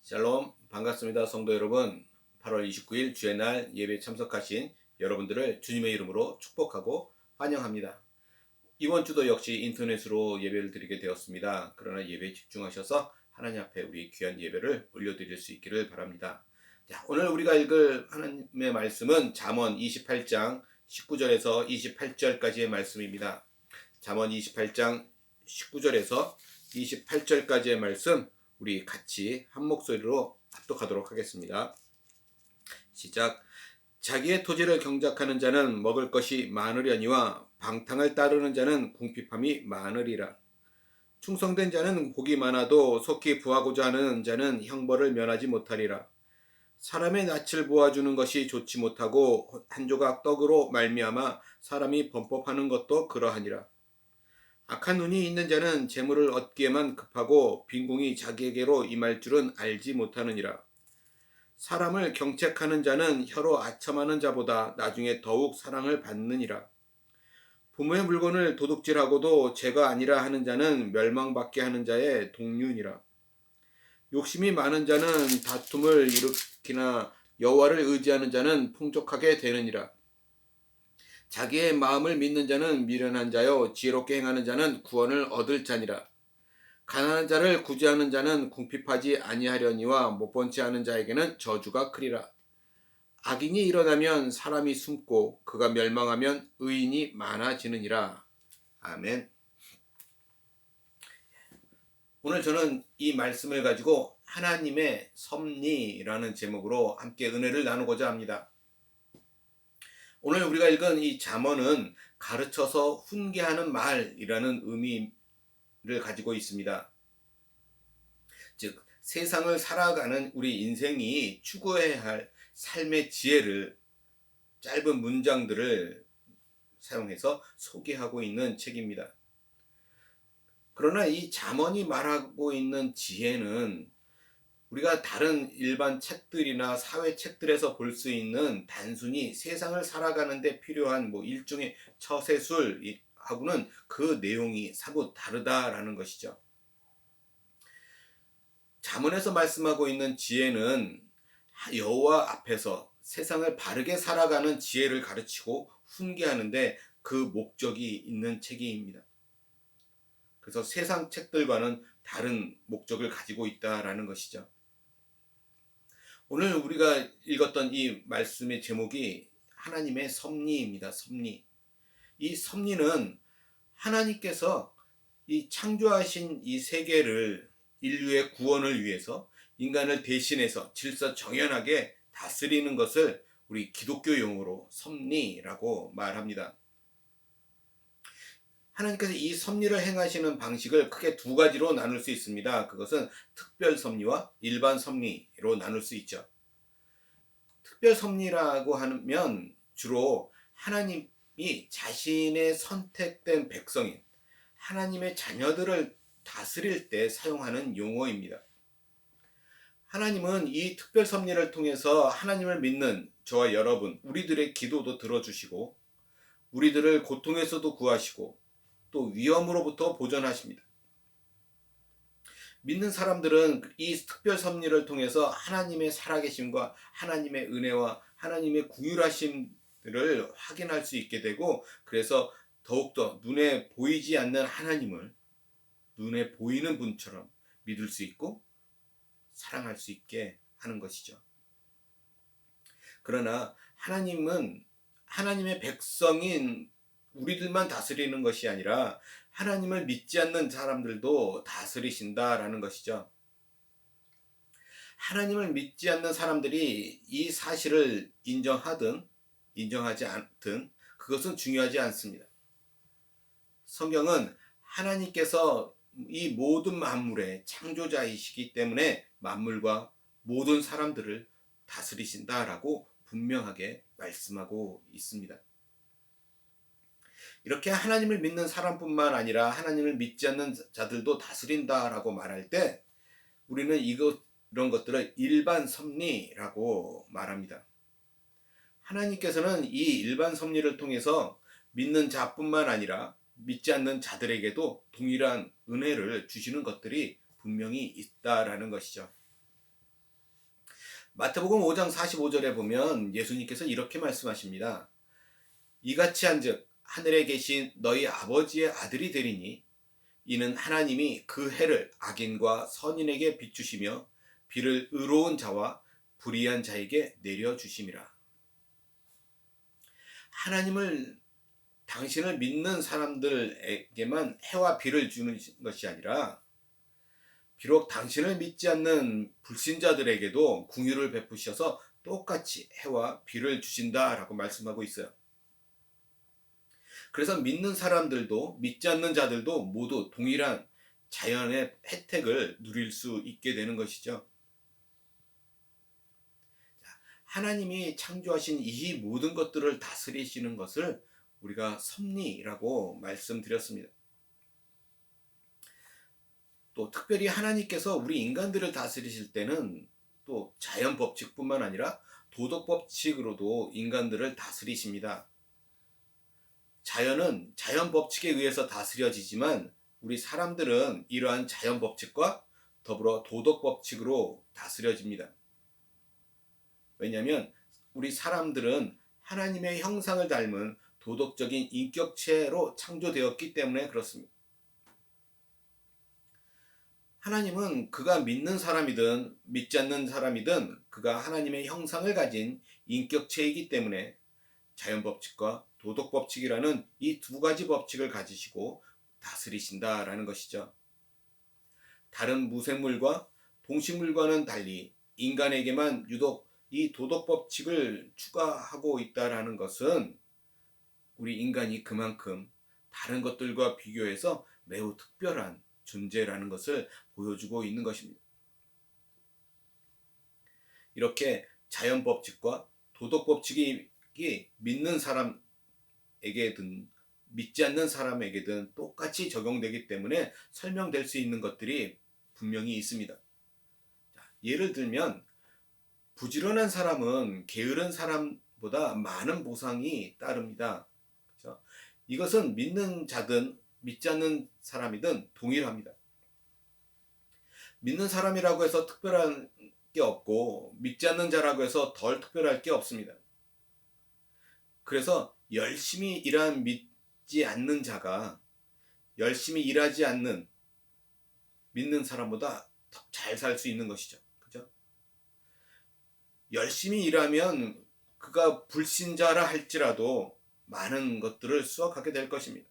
샬롬, 반갑습니다. 성도 여러분. 8월 29일 주의 날 예배 참석하신 여러분들을 주님의 이름으로 축복하고 환영합니다. 이번 주도 역시 인터넷으로 예배를 드리게 되었습니다. 그러나 예배에 집중하셔서 하나님 앞에 우리 귀한 예배를 올려드릴 수 있기를 바랍니다. 자, 오늘 우리가 읽을 하나님의 말씀은 잠언 28장 19절에서 28절까지의 말씀입니다. 잠언 28장 19절에서 28절까지의 말씀, 우리 같이 한 목소리로 합독하도록 하겠습니다. 시작. 자기의 토지를 경작하는 자는 먹을 것이 많으려니와 방탕을 따르는 자는 궁핍함이 많으리라. 충성된 자는 복이 많아도 속히 부하고자 하는 자는 형벌을 면하지 못하리라. 사람의 낯을 보아주는 것이 좋지 못하고 한 조각 떡으로 말미암아 사람이 범법하는 것도 그러하니라. 악한 눈이 있는 자는 재물을 얻기에만 급하고 빈궁이 자기에게로 임할 줄은 알지 못하느니라. 사람을 경책하는 자는 혀로 아첨하는 자보다 나중에 더욱 사랑을 받느니라. 부모의 물건을 도둑질하고도 죄가 아니라 하는 자는 멸망받게 하는 자의 동류니라. 욕심이 많은 자는 다툼을 일으키나 여호와를 의지하는 자는 풍족하게 되느니라. 자기의 마음을 믿는 자는 미련한 자요 지혜롭게 행하는 자는 구원을 얻을 자니라. 가난한 자를 구제하는 자는 궁핍하지 아니하려니와 못본 채 하는 자에게는 저주가 크리라. 악인이 일어나면 사람이 숨고 그가 멸망하면 의인이 많아지느니라. 아멘. 오늘 저는 이 말씀을 가지고 하나님의 섭리라는 제목으로 함께 은혜를 나누고자 합니다. 오늘 우리가 읽은 이 잠언은 가르쳐서 훈계하는 말이라는 의미를 가지고 있습니다. 즉, 세상을 살아가는 우리 인생이 추구해야 할 삶의 지혜를 짧은 문장들을 사용해서 소개하고 있는 책입니다. 그러나 이 잠언이 말하고 있는 지혜는 우리가 다른 일반 책들이나 사회 책들에서 볼 수 있는 단순히 세상을 살아가는 데 필요한 일종의 처세술하고는 그 내용이 사뭇 다르다라는 것이죠. 잠언에서 말씀하고 있는 지혜는 여호와 앞에서 세상을 바르게 살아가는 지혜를 가르치고 훈계하는데 그 목적이 있는 책입니다. 그래서 세상 책들과는 다른 목적을 가지고 있다라는 것이죠. 오늘 우리가 읽었던 이 말씀의 제목이 하나님의 섭리입니다. 섭리. 이 섭리는 하나님께서 이 창조하신 이 세계를 인류의 구원을 위해서 인간을 대신해서 질서정연하게 다스리는 것을 우리 기독교 용어로 섭리라고 말합니다. 하나님께서 이 섭리를 행하시는 방식을 크게 두 가지로 나눌 수 있습니다. 그것은 특별 섭리와 일반 섭리로 나눌 수 있죠. 특별 섭리라고 하면 주로 하나님이 자신의 선택된 백성인 하나님의 자녀들을 다스릴 때 사용하는 용어입니다. 하나님은 이 특별 섭리를 통해서 하나님을 믿는 저와 여러분, 우리들의 기도도 들어주시고 우리들을 고통에서도 구하시고 또 위험으로부터 보존하십니다. 믿는 사람들은 이 특별 섭리를 통해서 하나님의 살아계심과 하나님의 은혜와 하나님의 긍휼하심을 확인할 수 있게 되고, 그래서 더욱더 눈에 보이지 않는 하나님을 눈에 보이는 분처럼 믿을 수 있고 사랑할 수 있게 하는 것이죠. 그러나 하나님은 하나님의 백성인 우리들만 다스리는 것이 아니라 하나님을 믿지 않는 사람들도 다스리신다라는 것이죠. 하나님을 믿지 않는 사람들이 이 사실을 인정하든 인정하지 않든 그것은 중요하지 않습니다. 성경은 하나님께서 이 모든 만물의 창조자이시기 때문에 만물과 모든 사람들을 다스리신다라고 분명하게 말씀하고 있습니다. 이렇게 하나님을 믿는 사람뿐만 아니라 하나님을 믿지 않는 자들도 다스린다라고 말할 때 우리는 이런 것들을 일반 섭리라고 말합니다. 하나님께서는 이 일반 섭리를 통해서 믿는 자뿐만 아니라 믿지 않는 자들에게도 동일한 은혜를 주시는 것들이 분명히 있다라는 것이죠. 마태복음 5장 45절에 보면 예수님께서 이렇게 말씀하십니다. 이같이 한즉 하늘에 계신 너희 아버지의 아들이 되리니 이는 하나님이 그 해를 악인과 선인에게 비추시며 비를 의로운 자와 불의한 자에게 내려주심이라. 하나님을 당신을 믿는 사람들에게만 해와 비를 주는 것이 아니라 비록 당신을 믿지 않는 불신자들에게도 긍휼을 베푸셔서 똑같이 해와 비를 주신다라고 말씀하고 있어요. 그래서 믿는 사람들도 믿지 않는 자들도 모두 동일한 자연의 혜택을 누릴 수 있게 되는 것이죠. 하나님이 창조하신 이 모든 것들을 다스리시는 것을 우리가 섭리라고 말씀드렸습니다. 또 특별히 하나님께서 우리 인간들을 다스리실 때는 또 자연 법칙뿐만 아니라 도덕 법칙으로도 인간들을 다스리십니다. 자연은 자연 법칙에 의해서 다스려지지만 우리 사람들은 이러한 자연 법칙과 더불어 도덕 법칙으로 다스려집니다. 왜냐하면 우리 사람들은 하나님의 형상을 닮은 도덕적인 인격체로 창조되었기 때문에 그렇습니다. 하나님은 그가 믿는 사람이든 믿지 않는 사람이든 그가 하나님의 형상을 가진 인격체이기 때문에 자연 법칙과 도덕 법칙이라는 이 두 가지 법칙을 가지시고 다스리신다라는 것이죠. 다른 무생물과 동식물과는 달리 인간에게만 유독 이 도덕 법칙을 추가하고 있다라는 것은 우리 인간이 그만큼 다른 것들과 비교해서 매우 특별한 존재라는 것을 보여주고 있는 것입니다. 이렇게 자연 법칙과 도덕 법칙이 믿는 사람에게든 믿지 않는 사람에게든 똑같이 적용되기 때문에 설명될 수 있는 것들이 분명히 있습니다. 예를 들면 부지런한 사람은 게으른 사람보다 많은 보상이 따릅니다. 그렇죠? 이것은 믿는 자든 믿지 않는 사람이든 동일합니다. 믿는 사람이라고 해서 특별한 게 없고 믿지 않는 자라고 해서 덜 특별할 게 없습니다. 그래서 열심히 일한 믿지 않는 자가 열심히 일하지 않는 믿는 사람보다 더 잘 살 수 있는 것이죠. 그죠? 열심히 일하면 그가 불신자라 할지라도 많은 것들을 수확하게 될 것입니다.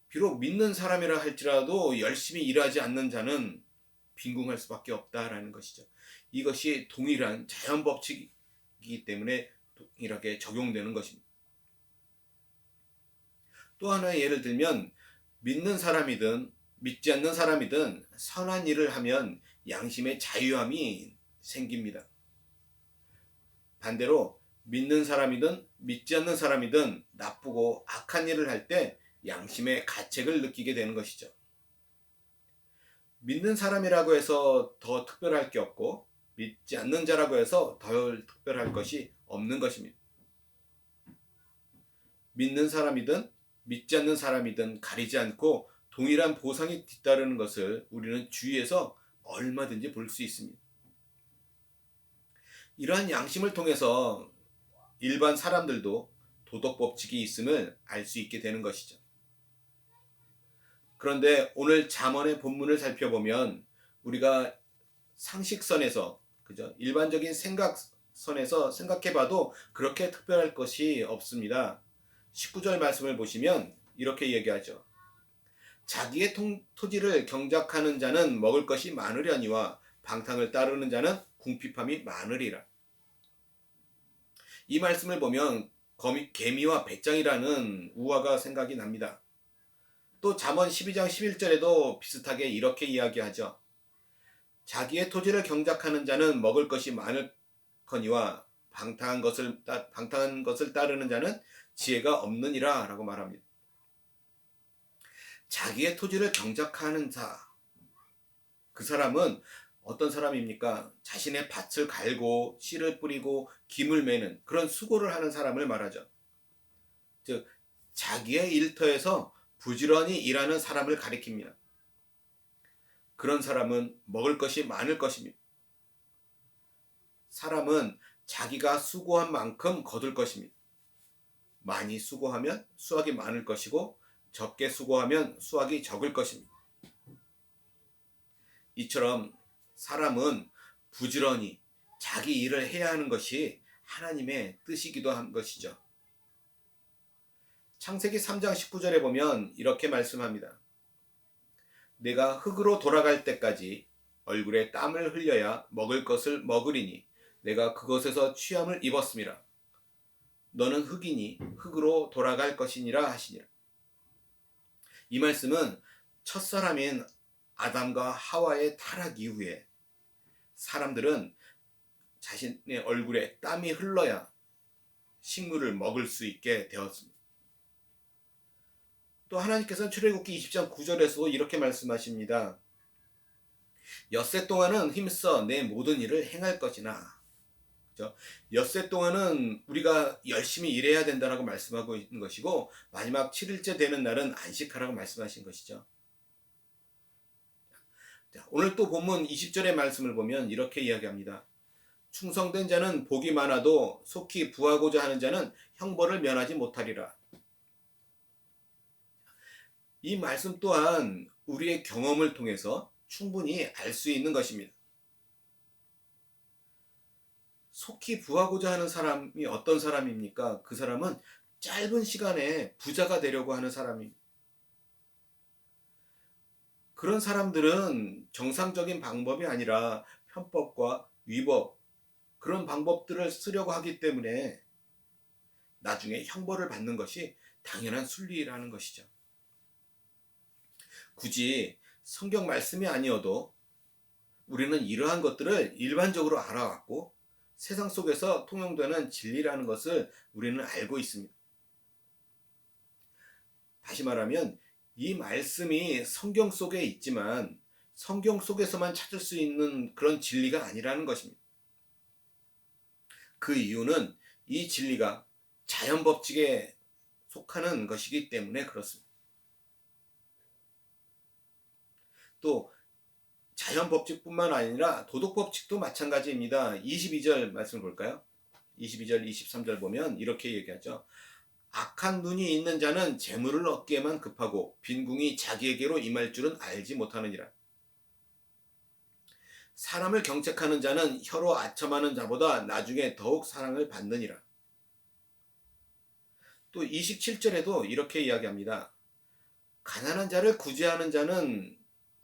비록 믿는 사람이라 할지라도 열심히 일하지 않는 자는 빈궁할 수밖에 없다라는 것이죠. 이것이 동일한 자연 법칙이기 때문에 동일하게 적용되는 것입니다. 또 하나의 예를 들면 믿는 사람이든 믿지 않는 사람이든 선한 일을 하면 양심의 자유함이 생깁니다. 반대로 믿는 사람이든 믿지 않는 사람이든 나쁘고 악한 일을 할 때 양심의 가책을 느끼게 되는 것이죠. 믿는 사람이라고 해서 더 특별할 게 없고 믿지 않는 자라고 해서 덜 특별할 것이 없는 것입니다. 믿는 사람이든 믿지 않는 사람이든 가리지 않고 동일한 보상이 뒤따르는 것을 우리는 주위에서 얼마든지 볼 수 있습니다. 이러한 양심을 통해서 일반 사람들도 도덕 법칙이 있음을 알 수 있게 되는 것이죠. 그런데 오늘 잠언의 본문을 살펴보면 우리가 상식선에서 그죠? 일반적인 생각선에서 생각해봐도 그렇게 특별할 것이 없습니다. 19절 말씀을 보시면 이렇게 얘기하죠. 자기의 토지를 경작하는 자는 먹을 것이 많으려니와 방탕을 따르는 자는 궁핍함이 많으리라. 이 말씀을 보면 개미와 배짱이라는 우화가 생각이 납니다. 또 잠언 12장 11절에도 비슷하게 이렇게 이야기하죠. 자기의 토지를 경작하는 자는 먹을 것이 많을거니와 방탕한 것을 따르는 자는 지혜가 없느니라 라고 말합니다. 자기의 토지를 경작하는 자, 그 사람은 어떤 사람입니까? 자신의 밭을 갈고 씨를 뿌리고 김을 매는 그런 수고를 하는 사람을 말하죠. 즉 자기의 일터에서 부지런히 일하는 사람을 가리킵니다. 그런 사람은 먹을 것이 많을 것입니다. 사람은 자기가 수고한 만큼 거둘 것입니다. 많이 수고하면 수확이 많을 것이고 적게 수고하면 수확이 적을 것입니다. 이처럼 사람은 부지런히 자기 일을 해야 하는 것이 하나님의 뜻이기도 한 것이죠. 창세기 3장 19절에 보면 이렇게 말씀합니다. 내가 흙으로 돌아갈 때까지 얼굴에 땀을 흘려야 먹을 것을 먹으리니 내가 그것에서 취함을 입었음이라. 너는 흙이니 흙으로 돌아갈 것이니라 하시니라. 이 말씀은 첫사람인 아담과 하와의 타락 이후에 사람들은 자신의 얼굴에 땀이 흘러야 식물을 먹을 수 있게 되었습니다. 또 하나님께서는 출애굽기 20장 9절에서도 이렇게 말씀하십니다. 엿새 동안은 힘써 내 모든 일을 행할 것이나, 그렇죠? 엿새 동안은 우리가 열심히 일해야 된다라고 말씀하고 있는 것이고 마지막 7일째 되는 날은 안식하라고 말씀하신 것이죠. 자, 오늘 또 본문 20절의 말씀을 보면 이렇게 이야기합니다. 충성된 자는 복이 많아도 속히 부하고자 하는 자는 형벌을 면하지 못하리라. 이 말씀 또한 우리의 경험을 통해서 충분히 알 수 있는 것입니다. 속히 부하고자 하는 사람이 어떤 사람입니까? 그 사람은 짧은 시간에 부자가 되려고 하는 사람입니다. 그런 사람들은 정상적인 방법이 아니라 편법과 위법, 그런 방법들을 쓰려고 하기 때문에 나중에 형벌을 받는 것이 당연한 순리라는 것이죠. 굳이 성경 말씀이 아니어도 우리는 이러한 것들을 일반적으로 알아왔고 세상 속에서 통용되는 진리라는 것을 우리는 알고 있습니다. 다시 말하면 이 말씀이 성경 속에 있지만 성경 속에서만 찾을 수 있는 그런 진리가 아니라는 것입니다. 그 이유는 이 진리가 자연 법칙에 속하는 것이기 때문에 그렇습니다. 또 자연 법칙뿐만 아니라 도덕 법칙도 마찬가지입니다. 22절 말씀을 볼까요? 22절, 23절 보면 이렇게 얘기하죠. 악한 눈이 있는 자는 재물을 얻기에만 급하고 빈궁이 자기에게로 임할 줄은 알지 못하느니라. 사람을 경책하는 자는 혀로 아첨하는 자보다 나중에 더욱 사랑을 받느니라. 또 27절에도 이렇게 이야기합니다. 가난한 자를 구제하는 자는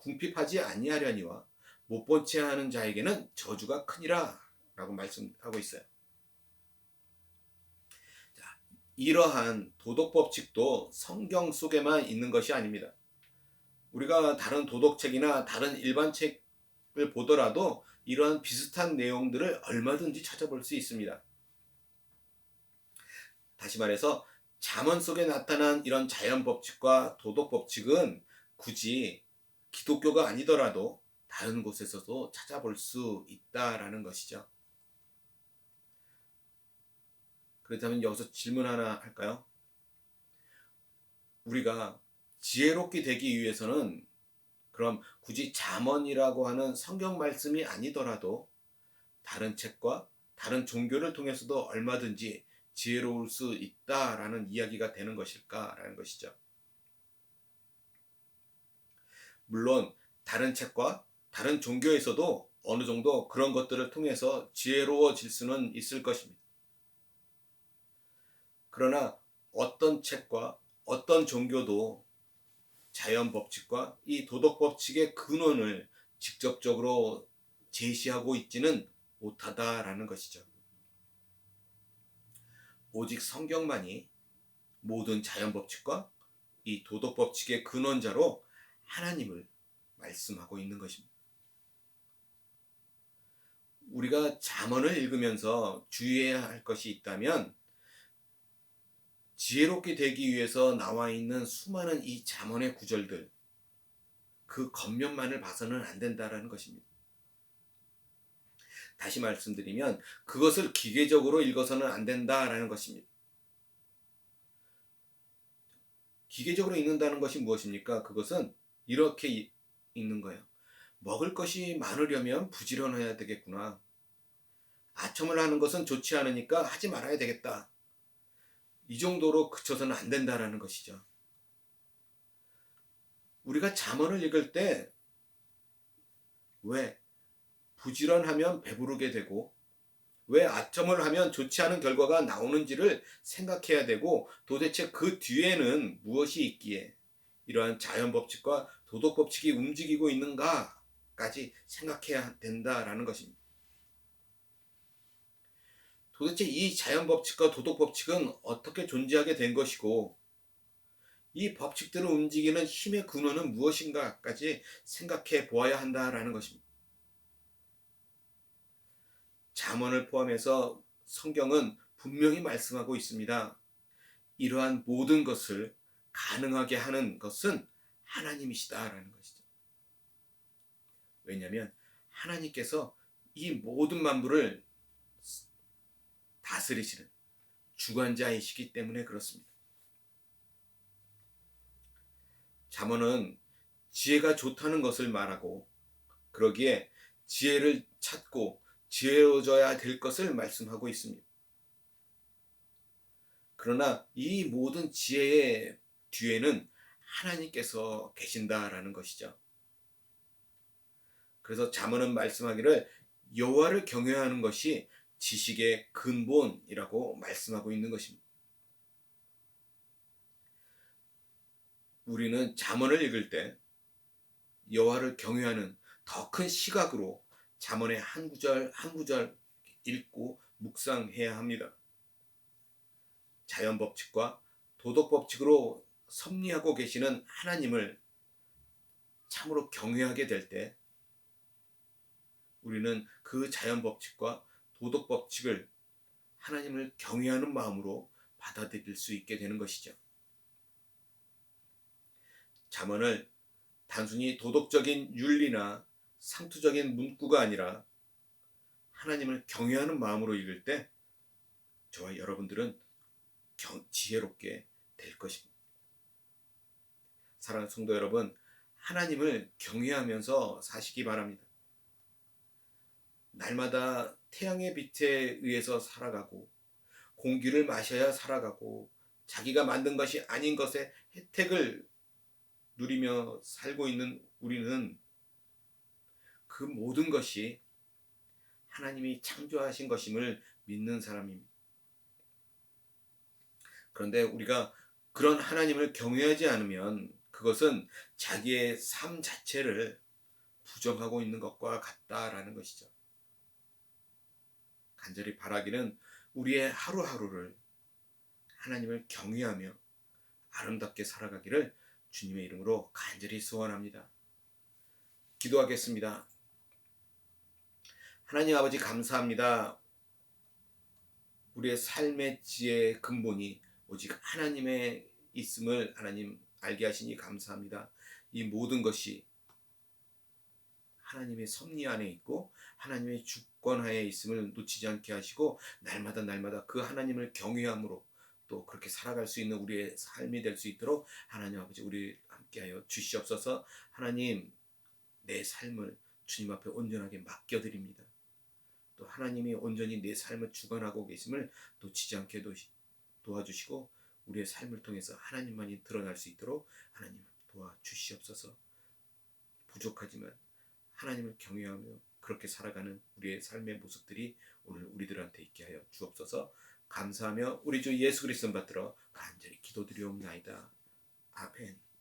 궁핍하지 아니하려니와 못 본 채 하는 자에게는 저주가 크니라 라고 말씀하고 있어요. 자, 이러한 도덕 법칙도 성경 속에만 있는 것이 아닙니다. 우리가 다른 도덕책이나 다른 일반 책을 보더라도 이러한 비슷한 내용들을 얼마든지 찾아볼 수 있습니다. 다시 말해서 잠언 속에 나타난 이런 자연 법칙과 도덕 법칙은 굳이 기독교가 아니더라도 다른 곳에서도 찾아볼 수 있다라는 것이죠. 그렇다면 여기서 질문 하나 할까요? 우리가 지혜롭게 되기 위해서는 그럼 굳이 잠언이라고 하는 성경 말씀이 아니더라도 다른 책과 다른 종교를 통해서도 얼마든지 지혜로울 수 있다라는 이야기가 되는 것일까라는 것이죠. 물론 다른 책과 다른 종교에서도 어느 정도 그런 것들을 통해서 지혜로워질 수는 있을 것입니다. 그러나 어떤 책과 어떤 종교도 자연 법칙과 이 도덕 법칙의 근원을 직접적으로 제시하고 있지는 못하다라는 것이죠. 오직 성경만이 모든 자연 법칙과 이 도덕 법칙의 근원자로 하나님을 말씀하고 있는 것입니다. 우리가 잠언을 읽으면서 주의해야 할 것이 있다면 지혜롭게 되기 위해서 나와 있는 수많은 이 잠언의 구절들, 그 겉면만을 봐서는 안 된다라는 것입니다. 다시 말씀드리면 그것을 기계적으로 읽어서는 안 된다라는 것입니다. 기계적으로 읽는다는 것이 무엇입니까? 그것은 이렇게 읽는 거예요. 먹을 것이 많으려면 부지런해야 되겠구나. 아첨을 하는 것은 좋지 않으니까 하지 말아야 되겠다. 이 정도로 그쳐서는 안 된다라는 것이죠. 우리가 잠언을 읽을 때 왜 부지런하면 배부르게 되고 왜 아첨을 하면 좋지 않은 결과가 나오는지를 생각해야 되고 도대체 그 뒤에는 무엇이 있기에 이러한 자연 법칙과 도덕 법칙이 움직이고 있는가까지 생각해야 된다라는 것입니다. 도대체 이 자연 법칙과 도덕 법칙은 어떻게 존재하게 된 것이고 이 법칙들을 움직이는 힘의 근원은 무엇인가까지 생각해 보아야 한다라는 것입니다. 잠언을 포함해서 성경은 분명히 말씀하고 있습니다. 이러한 모든 것을 가능하게 하는 것은 하나님이시다라는 것이죠. 왜냐하면 하나님께서 이 모든 만물을 다스리시는 주관자이시기 때문에 그렇습니다. 잠언은 지혜가 좋다는 것을 말하고 그러기에 지혜를 찾고 지혜로워져야 될 것을 말씀하고 있습니다. 그러나 이 모든 지혜의 뒤에는 하나님께서 계신다라는 것이죠. 그래서 잠언은 말씀하기를 여호와를 경외하는 것이 지식의 근본이라고 말씀하고 있는 것입니다. 우리는 잠언을 읽을 때 여호와를 경외하는 더 큰 시각으로 잠언의 한 구절 한 구절 읽고 묵상해야 합니다. 자연 법칙과 도덕 법칙으로 섭리하고 계시는 하나님을 참으로 경외하게 될 때 우리는 그 자연 법칙과 도덕 법칙을 하나님을 경외하는 마음으로 받아들일 수 있게 되는 것이죠. 잠언을 단순히 도덕적인 윤리나 상투적인 문구가 아니라 하나님을 경외하는 마음으로 읽을 때 저와 여러분들은 지혜롭게 될 것입니다. 사랑하는 성도 여러분, 하나님을 경외하면서 사시기 바랍니다. 날마다 태양의 빛에 의해서 살아가고 공기를 마셔야 살아가고 자기가 만든 것이 아닌 것의 혜택을 누리며 살고 있는 우리는 그 모든 것이 하나님이 창조하신 것임을 믿는 사람입니다. 그런데 우리가 그런 하나님을 경외하지 않으면 그것은 자기의 삶 자체를 부정하고 있는 것과 같다라는 것이죠. 간절히 바라기는 우리의 하루하루를 하나님을 경외하며 아름답게 살아가기를 주님의 이름으로 간절히 소원합니다. 기도하겠습니다. 하나님 아버지 감사합니다. 우리의 삶의 지혜의 근본이 오직 하나님의 있음을 하나님 알게 하시니 감사합니다. 이 모든 것이 하나님의 섭리 안에 있고 하나님의 주권하에 있음을 놓치지 않게 하시고 날마다 그 하나님을 경외함으로 또 그렇게 살아갈 수 있는 우리의 삶이 될 수 있도록 하나님 아버지 우리 함께하여 주시옵소서. 하나님 내 삶을 주님 앞에 온전하게 맡겨드립니다. 또 하나님이 온전히 내 삶을 주관하고 계심을 놓치지 않게 도와주시고 우리의 삶을 통해서 하나님만이 드러날 수 있도록 하나님 도와주시옵소서. 부족하지만 하나님을 경외하며 그렇게 살아가는 우리의 삶의 모습들이 오늘 우리들한테 있게 하여 주옵소서. 감사하며 우리 주 예수 그리스도 받들어 간절히 기도드리옵나이다. 아멘.